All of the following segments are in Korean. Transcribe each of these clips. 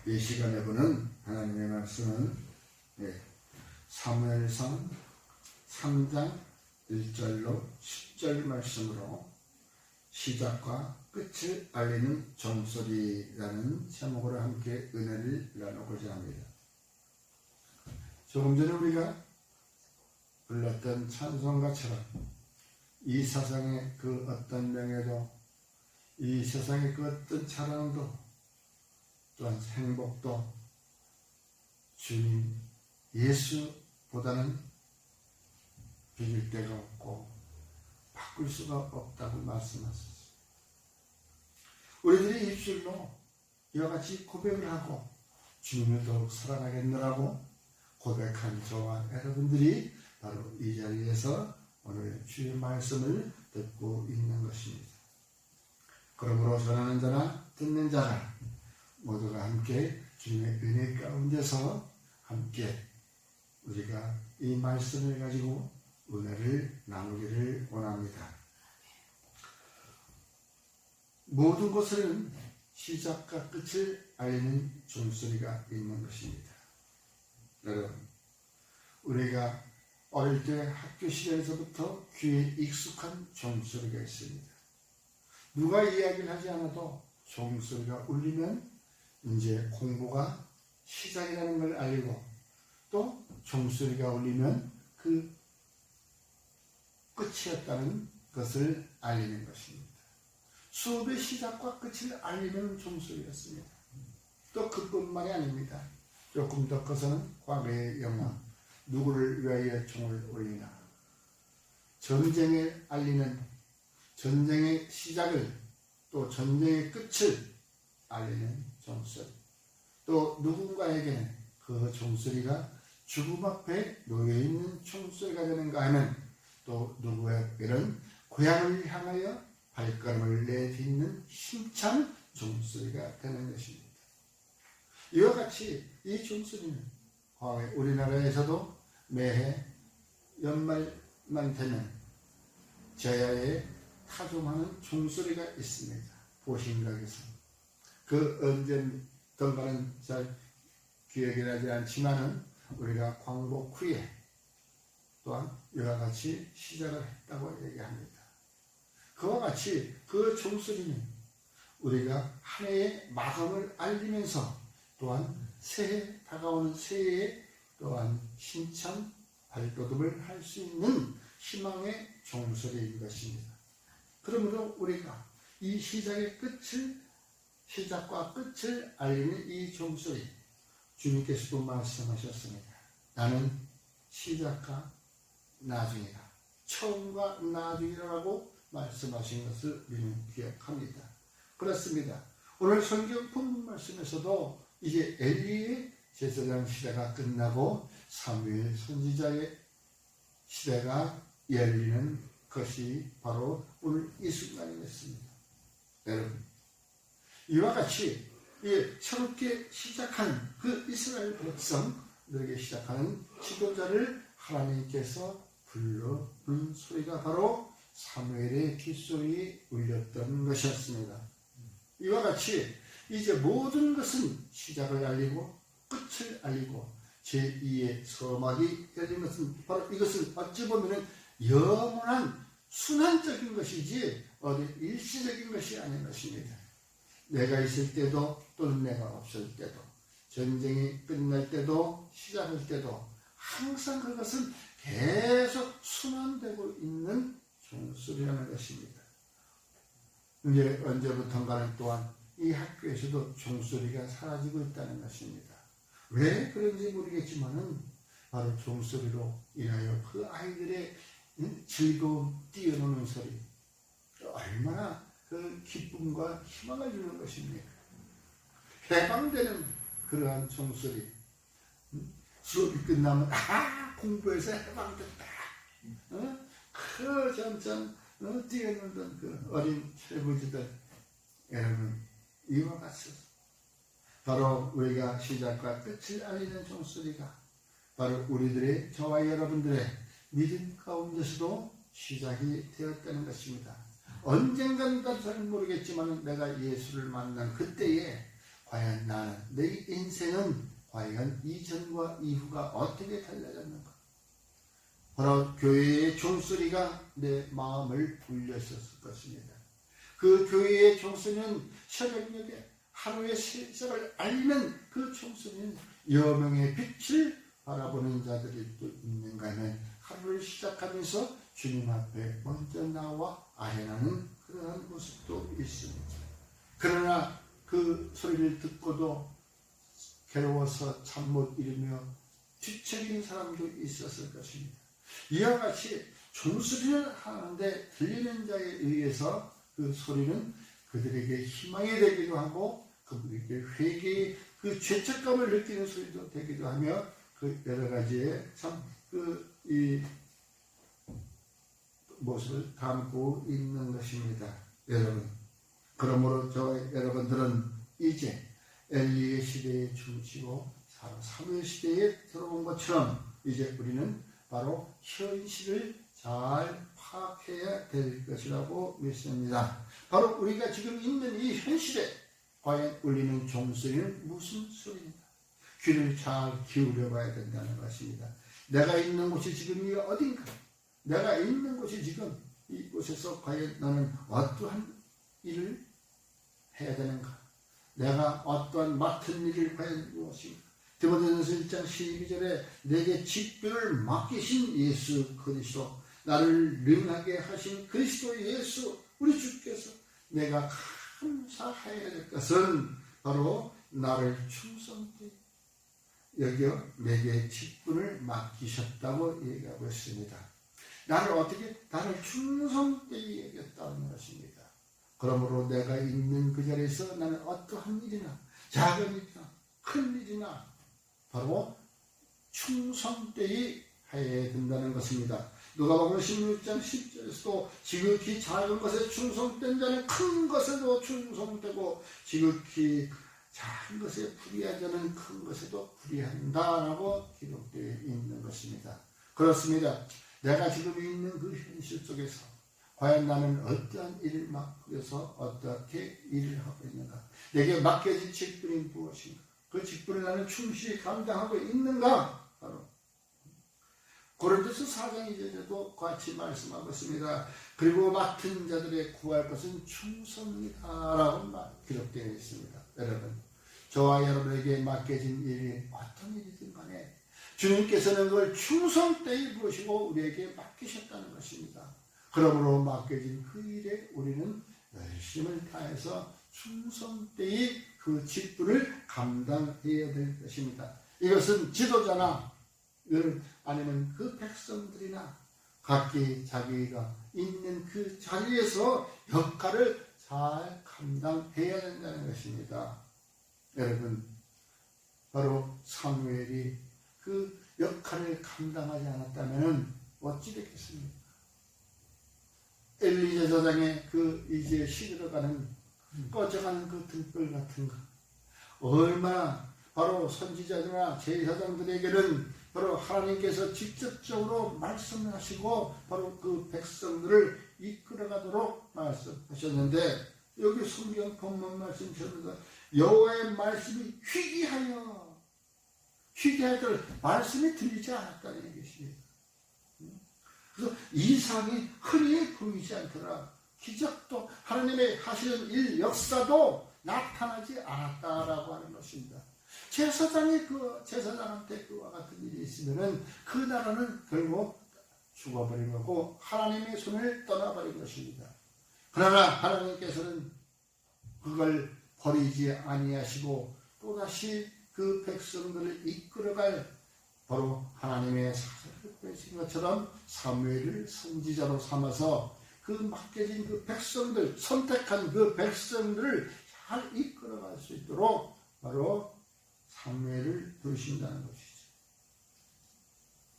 이 시간에 보는 하나님의 말씀은 사무엘상 3장 1절로 10절 말씀으로 시작과 끝을 알리는 종소리라는 제목으로 함께 은혜를 나누고자 합니다. 조금 전에 우리가 불렀던 찬송가처럼 이 세상의 그 어떤 명예도, 이 세상의 그 어떤 자랑도, 또한 행복도 주님 예수보다는 비길 데가 없고 바꿀 수가 없다고 말씀하셨어요. 우리들이 입술로 이와 같이 고백을 하고 주님을 더욱 사랑하겠노라고 고백한 저와 여러분들이 바로 이 자리에서 오늘 주의 말씀을 듣고 있는 것입니다. 그러므로 전하는 자나 듣는 자나 모두가 함께 주님의 은혜 가운데서 함께 우리가 이 말씀을 가지고 은혜를 나누기를 원합니다. 모든 것은 시작과 끝을 알리는 종소리가 있는 것입니다. 여러분, 우리가 어릴 때 학교 시절에서부터 귀에 익숙한 종소리가 있습니다. 누가 이야기를 하지 않아도 종소리가 울리면 이제 공부가 시작이라는 걸 알리고, 또 종소리가 울리면 그 끝이었다는 것을 알리는 것입니다. 수업의 시작과 끝을 알리는 종소리였습니다. 또 그뿐만이 아닙니다. 조금 더 커서는 과거의 영화 누구를 위하여 총을 올리나, 전쟁을 알리는, 전쟁의 시작을 또 전쟁의 끝을 알리는 종소리, 또 누군가에게는 그 종소리가 죽음 앞에 놓여있는 종소리가 되는가 하면, 또 누구에게는 고향을 향하여 발걸음을 내딛는 힘찬 종소리가 되는 것입니다. 이와 같이 이 종소리는 과거에 우리나라에서도 매해 연말만 되면 제야에 타종하는 종소리가 있습니다. 보신각에서. 그 언제던가는 잘 기억이 나지 않지만은 우리가 광복 후에 또한 이와 같이 시작을 했다고 얘기합니다. 그와 같이 그 종소리는 우리가 한 해의 마감을 알리면서 또한 새해, 다가오는 새해에 또한 힘찬 발돋움을 할 수 있는 희망의 종소리인 것입니다. 그러므로 우리가 이 시작과 끝을 알리는 이 종소리, 주님께서도 말씀하셨습니다. 나는 시작과 나중이다. 처음과 나중이라고 말씀하신 것을 우리는 기억합니다. 그렇습니다. 오늘 성경 본문 말씀에서도 이제 엘리의 제사장 시대가 끝나고 사무엘 선지자의 시대가 열리는 것이 바로 오늘 이 순간이었습니다. 여러분, 이와 같이 새롭게 시작하는 그 이스라엘 백성들에게 시작하는 지도자를 하나님께서 불러부른 소리가 바로 사무엘의 귓소리에 울렸던 것이었습니다. 이와 같이 이제 모든 것은 시작을 알리고 끝을 알리고 제2의 서막이 열린 것은 바로 이것은 어찌 보면 영원한 순환적인 것이지 어디 일시적인 것이 아닌 것입니다. 내가 있을 때도 또는 내가 없을 때도, 전쟁이 끝날 때도 시작할 때도 항상 그것은 계속 순환되고 있는 종소리라는 것입니다. 이제 언제부턴가는 또한 이 학교에서도 종소리가 사라지고 있다는 것입니다. 왜 그런지 모르겠지만은 바로 종소리로 인하여 그 아이들의 즐거움, 뛰어노는 소리, 얼마나 그 기쁨과 희망을 주는 것입니까? 해방되는 그러한 종소리. 수업이 끝나면 공부해서 해방됐다. 그 점점 뛰어놀던 그 어린 철부지들, 여러분, 이와 같이 바로 우리가 시작과 끝을 알리는 종소리가 바로 우리들의, 저와 여러분들의 믿음 가운데서도 시작이 되었다는 것입니다. 언젠간 잘 모르겠지만 내가 예수를 만난 그때에 과연 나는, 내 인생은 과연 이전과 이후가 어떻게 달라졌는가? 바로 교회의 종소리가 내 마음을 울렸었을 것입니다. 그 교회의 종소리는 새벽녘에 하루의 시작을 알리는 그 종소리는 여명의 빛을 바라보는 자들이 또 있는가 하면 하루를 시작하면서 주님 앞에 먼저 나와 아련하는 그러한 모습도 있습니다. 그러나 그 소리를 듣고도 괴로워서 잠 못 이루며 뒤척이는 사람도 있었을 것입니다. 이와 같이 종소리를 하는데 들리는 자에 의해서 그 소리는 그들에게 희망이 되기도 하고 그들에게 회개의 그 죄책감을 느끼는 소리도 되기도 하며 그 여러 가지의 참 이 모습을 담고 있는 것입니다. 여러분, 그러므로 여러분들은 이제 엘리의 시대에 춤추고 사무엘 시대에 들어온 것처럼 이제 우리는 바로 현실을 잘 파악해야 될 것이라고 믿습니다. 바로 우리가 지금 있는 이 현실에 과연 울리는 종소리는 무슨 소리인가? 귀를 잘 기울여 봐야 된다는 것입니다. 내가 있는 곳이 지금 이 어딘가? 내가 있는 곳이 지금 이곳에서 과연 나는 어떠한 일을 해야 되는가? 내가 어떠한 맡은 일을 과연 무엇인가? 디모데전서 1장 12절에 내게 직분을 맡기신 예수 그리스도, 나를 능하게 하신 그리스도 예수 우리 주께서 내가 감사해야 될 것은 바로 나를 충성되게 여기어 내게 직분을 맡기셨다고 얘기하고 있습니다. 나를 충성되게 여겼다는 것입니다. 그러므로 내가 있는 그 자리에서 나는 어떠한 일이나 작은 일이나 큰 일이나 바로 충성되이 해야 된다는 것입니다. 누가복음 16장 10절에서도 지극히 작은 것에 충성된 자는 큰 것에도 충성되고 지극히 작은 것에 불의한 자는 큰 것에도 불의한다라고 기록되어 있는 것입니다. 그렇습니다. 내가 지금 있는 그 현실 속에서 과연 나는 어떠한 일을 맡겨서 어떻게 일을 하고 있는가? 내게 맡겨진 직분이 무엇인가? 그 직분을 나는 충실히 감당하고 있는가? 바로 고린도서 4장 2절에도 같이 말씀하고 있습니다. 그리고 맡은 자들의 구할 것은 충성이다라고 기록되어 있습니다. 여러분, 저와 여러분에게 맡겨진 일이 어떤 일이든 간에 주님께서는 그걸 충성되이 보시고 우리에게 맡기셨다는 것입니다. 그러므로 맡겨진 그 일에 우리는 열심을 다해서 충성되이 그 직분을 감당해야 될 것입니다. 이것은 지도자나 아니면 그 백성들이나 각기 자기가 있는 그 자리에서 역할을 잘 감당해야 된다는 것입니다. 여러분, 바로 사무엘이 그 역할을 감당하지 않았다면 어찌 됐겠습니까? 엘리 제사장의 그 이제 시들어가는 꺼져가는 그 등불 같은 거, 얼마나 바로 선지자들이나 제사장들에게는 바로 하나님께서 직접적으로 말씀하시고 바로 그 백성들을 이끌어가도록 말씀하셨는데, 여기 성경 본문 말씀처럼 여호와의 말씀이 희귀하여 말씀이 들리지 않았다는 것입니다. 그래서 이상이 흔히 보이지 않더라. 기적도 하나님의 하시는 일 역사도 나타나지 않았다라고 하는 것입니다. 제사장한테 그와 같은 일이 있으면은 그 나라는 결국 죽어버린 거고 하나님의 손을 떠나버린 것입니다. 그러나 하나님께서는 그걸 버리지 아니하시고 또다시 그 백성들을 이끌어갈 바로 하나님의 사사를 보내신 것처럼 사무엘을 선지자로 삼아서 그 맡겨진 그 백성들, 선택한 그 백성들을 잘 이끌어갈 수 있도록 바로 사무엘을 두신다는 것이죠.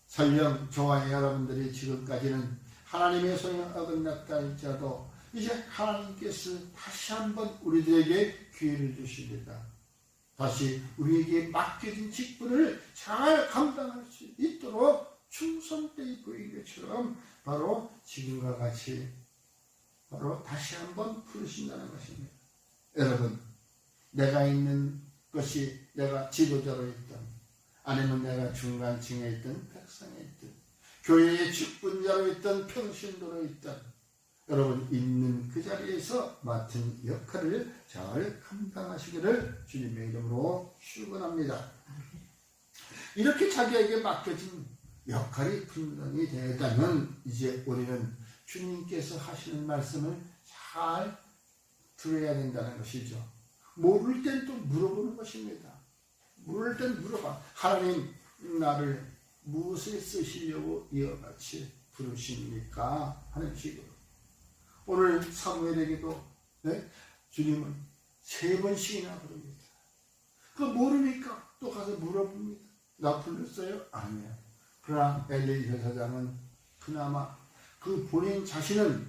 설령 저와 여러분들이 지금까지는 하나님의 손에 어긋났다 할지라도 이제 하나님께서 다시 한번 우리들에게 기회를 주십니다. 다시 우리에게 맡겨진 직분을 잘 감당할 수 있도록 충성되이 보인 것처럼 바로 지금과 같이 바로 다시 한번 부르신다는 것입니다. 여러분, 내가 있는 것이 내가 지도자로 있든 아니면 내가 중간층에 있든 백성에 있든 교회의 직분자로 있든 평신도로 있든 여러분 있는 그 자리에서 맡은 역할을 잘 감당하시기를 주님의 이름으로 축원합니다. 이렇게 자기에게 맡겨진 역할이 분명히 되었다면 이제 우리는 주님께서 하시는 말씀을 잘 들어야 된다는 것이죠. 모를 땐 또 물어보는 것입니다. 모를 땐 물어봐. 하나님 나를 무엇에 쓰시려고 이와 같이 부르십니까? 하는 식으로. 오늘 사무엘에게도 주님은 3번씩이나 부릅니다. 그 모르니까 또 가서 물어봅니다. 나 불렀어요? 아니요. 그러나 엘리 제사장은 그나마 그 본인 자신은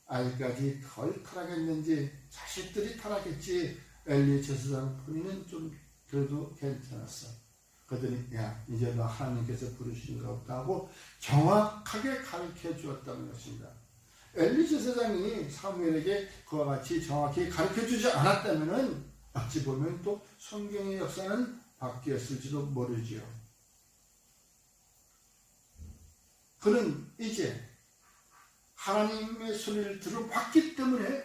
아직까지 덜 타락했는지 자식들이 타락했지 엘리 제사장 본인은 좀 그래도 괜찮았어. 그러더니 야 이제 너 하나님께서 부르신 거 없다 하고 정확하게 가르쳐 주었다는 것입니다. 엘리 제사장이 사무엘에게 그와 같이 정확히 가르쳐 주지 않았다면 어찌 보면 또 성경의 역사는 바뀌었을지도 모르지요. 그는 이제 하나님의 소리를 들어봤기 때문에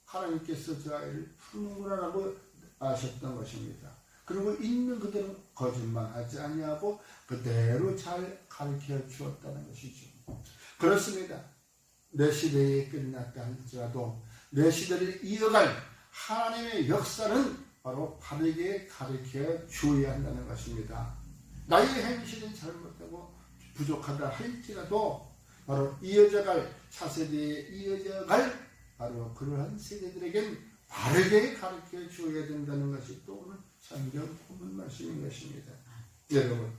하나님께서 저 아이를 부르는구나 라고 아셨던 것입니다. 그리고 있는 그대로 거짓말하지 아니하고 그대로 잘 가르쳐 주었다는 것이죠. 그렇습니다. 내 시대에 끝났다 할지라도 내 시대를 이어갈 하나님의 역사는 바로 바르게 가르쳐 주어야 한다는 것입니다. 나의 행실은 잘못하고 부족하다 할지라도 바로 이어져갈 차세대에 이어져갈 바로 그러한 세대들에겐 바르게 가르쳐 주어야 된다는 것이 또 오늘 성경 본문 말씀인 것입니다. 여러분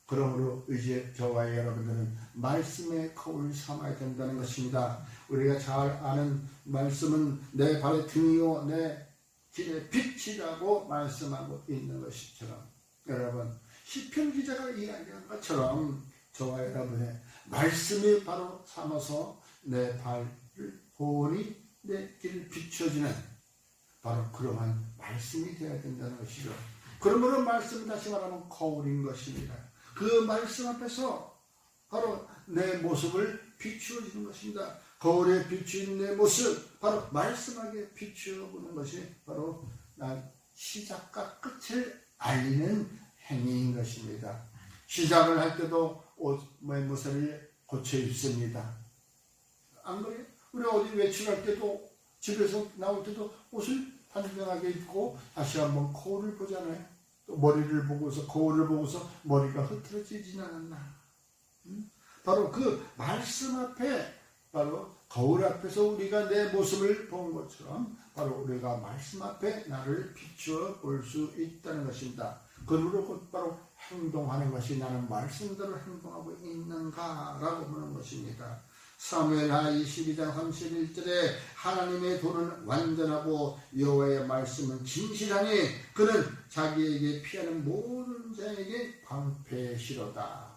그러므로 이제 저와 여러분들은 말씀의 거울을 삼아야 된다는 것입니다. 우리가 잘 아는 말씀은 내 발의 등이요 내 길의 빛이라고 말씀하고 있는 것처럼 여러분 시편 기자가 이야기한 것처럼 저와 여러분의 말씀이 바로 삼아서 내 발을 보니 내 길을 비춰주는 바로 그러한 말씀이 되어야 된다는 것이죠. 그러므로 말씀은 다시 말하면 거울인 것입니다. 그 말씀 앞에서 바로 내 모습을 비추어주는 것입니다. 거울에 비추인 내 모습 바로 말씀하게 비추어보는 것이 바로 시작과 끝을 알리는 행위인 것입니다. 시작을 할 때도 모습을 고쳐 입습니다. 안 그래요? 우리 어디 외출할 때도 집에서 나올 때도 옷을 단정하게 입고 다시 한번 거울을 보잖아요. 또 머리를 보고서 거울을 보고서 머리가 흐트러지진 않았나. 바로 그 말씀 앞에 바로 거울 앞에서 우리가 내 모습을 본 것처럼 바로 우리가 말씀 앞에 나를 비추어 볼 수 있다는 것입니다. 그러므로 곧바로 행동하는 것이 나는 말씀대로 행동하고 있는가라고 보는 것입니다. 사무엘하 22장 31절에 하나님의 도는 완전하고 여호와의 말씀은 진실하니 그는 자기에게 피하는 모든 자에게 방패시로다.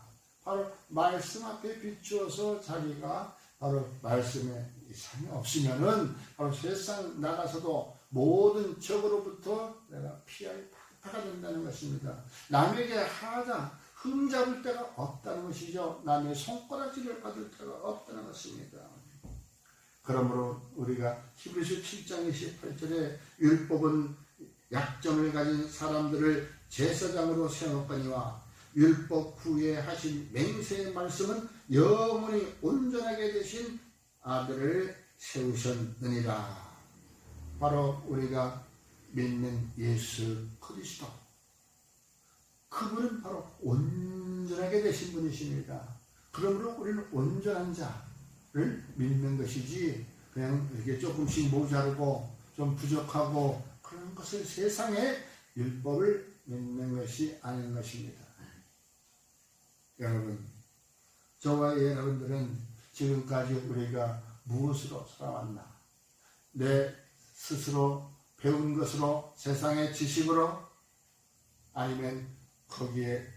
바로 말씀 앞에 비추어서 자기가 바로 말씀에 이상이 없으면은 바로 세상 나가서도 모든 적으로부터 내가 피할 방패가 된다는 것입니다. 남에게 하자 흠잡을 데가 없다는 것이죠. 남의 손가락질을 받을 데가 없다는 것입니다. 그러므로 우리가 히브리서 7장 28절에 율법은 약점을 가진 사람들을 제사장으로 세웠거니와 율법 후에 하신 맹세의 말씀은 영원히 온전하게 되신 아들을 세우셨느니라. 바로 우리가 믿는 예수 그리스도, 그분은 바로 온전하게 되신 분이십니다. 그러므로 우리는 온전한 자를 믿는 것이지 그냥 이렇게 조금씩 모자르고 좀 부족하고 그런 것을 세상에 율법을 믿는 것이 아닌 것입니다. 여러분, 저와 여러분들은 지금까지 우리가 무엇으로 살아왔나? 내 스스로 배운 것으로, 세상의 지식으로, 아니면 거기에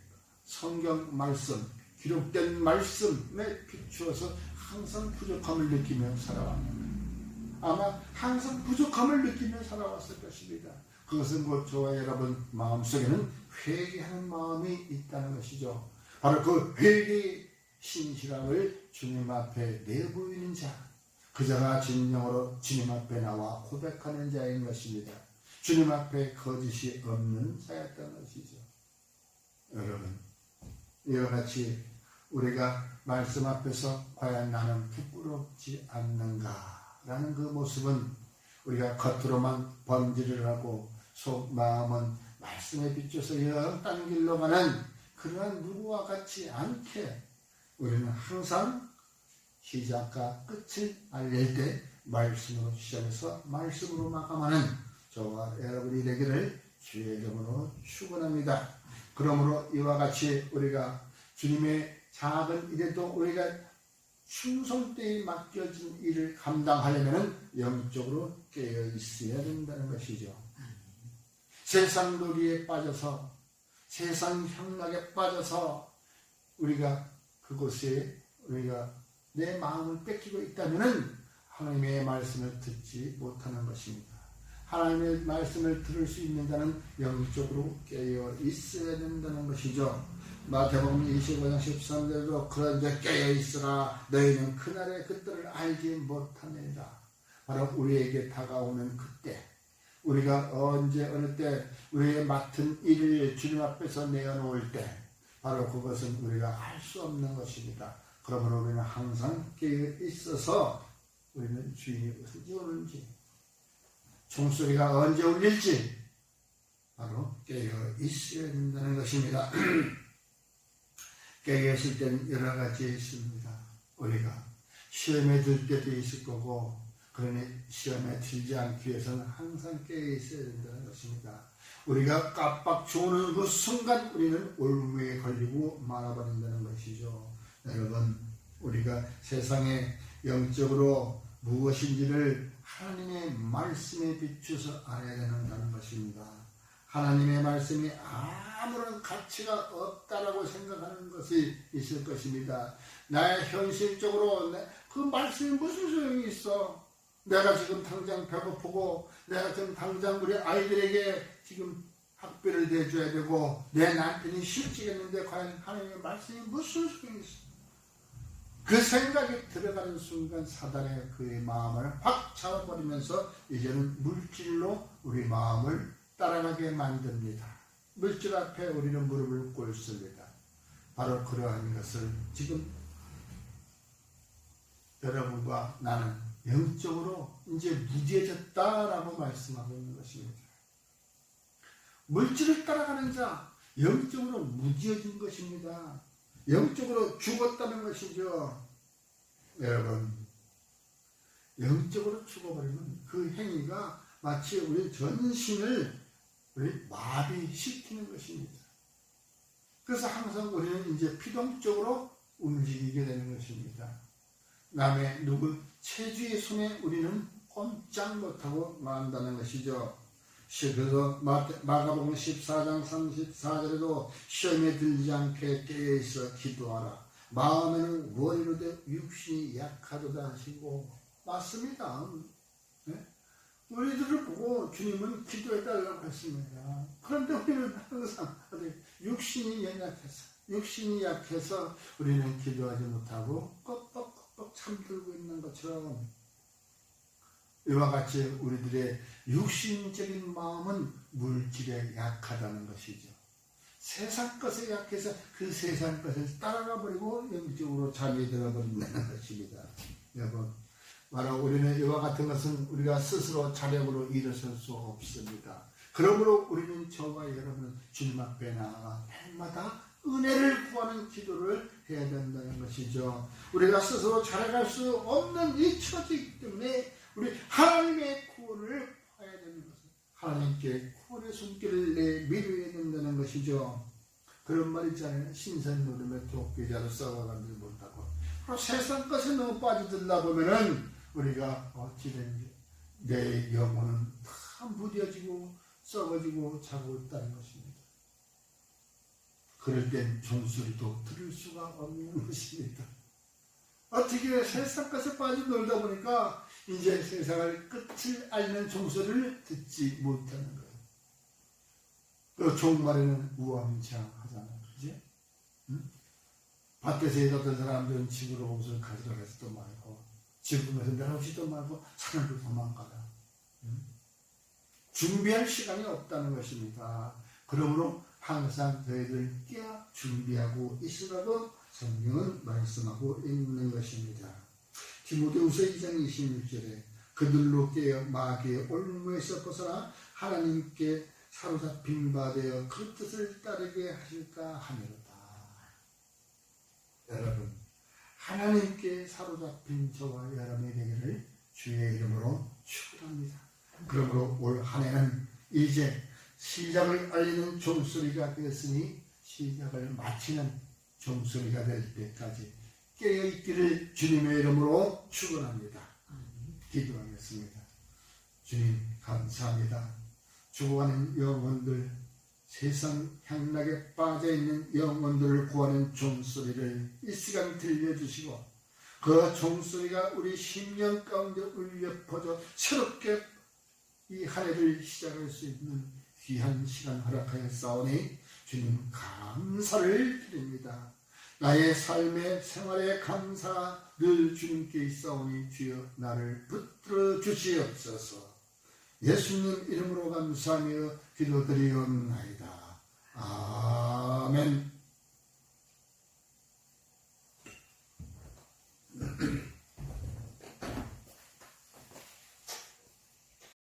성경 말씀, 기록된 말씀에 비추어서 항상 부족함을 느끼며 살아왔는데 아마 항상 부족함을 느끼며 살아왔을 것입니다. 그것은 곧 저와 여러분 마음속에는 회개하는 마음이 있다는 것이죠. 바로 그 회개의 신실함을 주님 앞에 내보이는 자, 그자가 진정으로 주님 앞에 나와 고백하는 자인 것입니다. 주님 앞에 거짓이 없는 자였다는 것이죠. 여러분, 이와 같이 우리가 말씀 앞에서 과연 나는 부끄럽지 않는가 라는 그 모습은 우리가 겉으로만 번지를 하고 속 마음은 말씀에 비춰서 영 딴 길로 가는 그러한 누구와 같지 않게 우리는 항상 시작과 끝을 알릴 때 말씀으로 시작해서 말씀으로 마감하는 저와 여러분이 되기를 주의 이름으로 축원합니다. 그러므로 이와 같이 우리가 주님의 작은 일에도 우리가 충성되이 맡겨진 일을 감당하려면 영적으로 깨어 있어야 된다는 것이죠. 세상 놀이에 빠져서 세상 향락에 빠져서 우리가 그곳에 우리가 내 마음을 뺏기고 있다면 하나님의 말씀을 듣지 못하는 것입니다. 하나님의 말씀을 들을 수 있는 자는 영적으로 깨어 있어야 된다는 것이죠. 마태복음 25장 13절에도 그런데 깨어 있으라 너희는 그날의 그때를 알지 못하느니라. 바로 우리에게 다가오는 그때, 우리가 언제 어느 때 우리의 맡은 일을 주님 앞에서 내어놓을 때 바로 그것은 우리가 알 수 없는 것입니다. 그러므로 우리는 항상 깨어 있어서 우리는 주인이 언제 오는지, 종소리가 언제 울릴지 바로 깨어 있어야 된다는 것입니다. 깨어 있을 때는 여러 가지 있습니다. 우리가 시험에 들 때도 있을 거고, 그러니 시험에 들지 않기 위해서는 항상 깨어 있어야 된다는 것입니다. 우리가 깜빡 주는 그 순간 우리는 올무에 걸리고 말아버린다는 것이죠. 여러분, 우리가 세상에 영적으로 무엇인지를 하나님의 말씀에 비추어서 알아야 된다는 것입니다. 하나님의 말씀이 아무런 가치가 없다라고 생각하는 것이 있을 것입니다. 나의 현실적으로 그 말씀이 무슨 소용이 있어? 내가 지금 당장 배고프고 내가 지금 당장 우리 아이들에게 지금 학비를 대줘야 되고 내 남편이 실직했는데 과연 하나님의 말씀이 무슨 소용이 있어? 그 생각이 들어가는 순간 사단의 그의 마음을 확 잡아버리면서 이제는 물질로 우리 마음을 따라가게 만듭니다. 물질 앞에 우리는 무릎을 꿇습니다. 바로 그러한 것을 지금 여러분과 나는 영적으로 이제 무디해졌다라고 말씀하고 있는 것입니다. 물질을 따라가는 자, 영적으로 무디해진 것입니다. 영적으로 죽었다는 것이죠. 여러분, 영적으로 죽어버리면 그 행위가 마치 우리 전신을 우리 마비시키는 것입니다. 그래서 항상 우리는 이제 피동적으로 움직이게 되는 것입니다. 남의 누구 체주의 손에 우리는 꼼짝 못하고 만다는 것이죠. 그래서 마가복음 14장 34절에도 시험에 들지 않게 깨어있어 기도하라. 마음에는 원이로되 육신이 약하도다 하시고 맞습니다. 네? 우리들을 보고 주님은 기도해달라고 했습니다. 그런데 우리는 항상 육신이 약해서 우리는 기도하지 못하고 꺽꺽꺽 잠들고 있는 것처럼 이와 같이 우리들의 육신적인 마음은 물질에 약하다는 것이죠. 세상 것에 약해서 그 세상 것을 따라가 버리고 영적으로 잠이 들어버린다는 것입니다. 여러분, 바로 우리는 이와 같은 것은 우리가 스스로 자력으로 일어설 수 없습니다. 그러므로 우리는 저와 여러분은 주님 앞에 나아가 날마다 은혜를 구하는 기도를 해야 된다는 것이죠. 우리가 스스로 자력할 수 없는 이 처지이기 때문에 우리 하나님의 구원을 봐야 되는 것은 하나님께 구원의 손길을 내밀어야 된다는 것이죠. 그런 말 있잖아요. 신선 노름에 도끼자로 썩어가지 못하고 세상 것에 너무 빠져들다 보면은 우리가 어찌된지 내 영혼은 다 무뎌지고 썩어지고 자고 있다는 것입니다. 그럴 땐 종소리도 들을 수가 없는 것입니다. 어떻게 세상 것에 빠져 놀다 보니까 이제 세상을 끝을 알는 종소리를 듣지 못하는 거예요. 그 종말에는 우왕좌왕하잖아, 그지? 응? 밭에서 일하던 사람들은 집으로 옷을 가지러 가지도 말고, 지금에서 내려오지도 말고 산으로 도망가라. 응? 준비할 시간이 없다는 것입니다. 그러므로 항상 저희들 깨어 준비하고 있으라고 성경은 말씀하고 있는 것입니다. 디모데후서 2장 26절에 그들로 깨어 마귀의 올무에서 벗어나 하나님께 사로잡힌 바 되어 그 뜻을 따르게 하실까 하미로다. 여러분, 하나님께 사로잡힌 저와 여러분의 되기를 주의 이름으로 축원합니다. 그러므로 올 한 해는 이제 시작을 알리는 종소리가 되었으니 시작을 마치는 종소리가 될 때까지 깨어있기를 주님의 이름으로 축원합니다. 기도하겠습니다. 주님 감사합니다. 죽어가는 영혼들, 세상 향락에 빠져있는 영혼들을 구하는 종소리를 이 시간 들려주시고 그 종소리가 우리 심령 가운데 울려 퍼져 새롭게 이 한 해를 시작할 수 있는 귀한 시간 허락하여 싸우니 주님 감사를 드립니다. 나의 삶의 생활의 감사 늘 주님께 있사오니 주여 나를 붙들어 주시옵소서. 예수님 이름으로 감사하며 기도드리옵나이다. 아멘.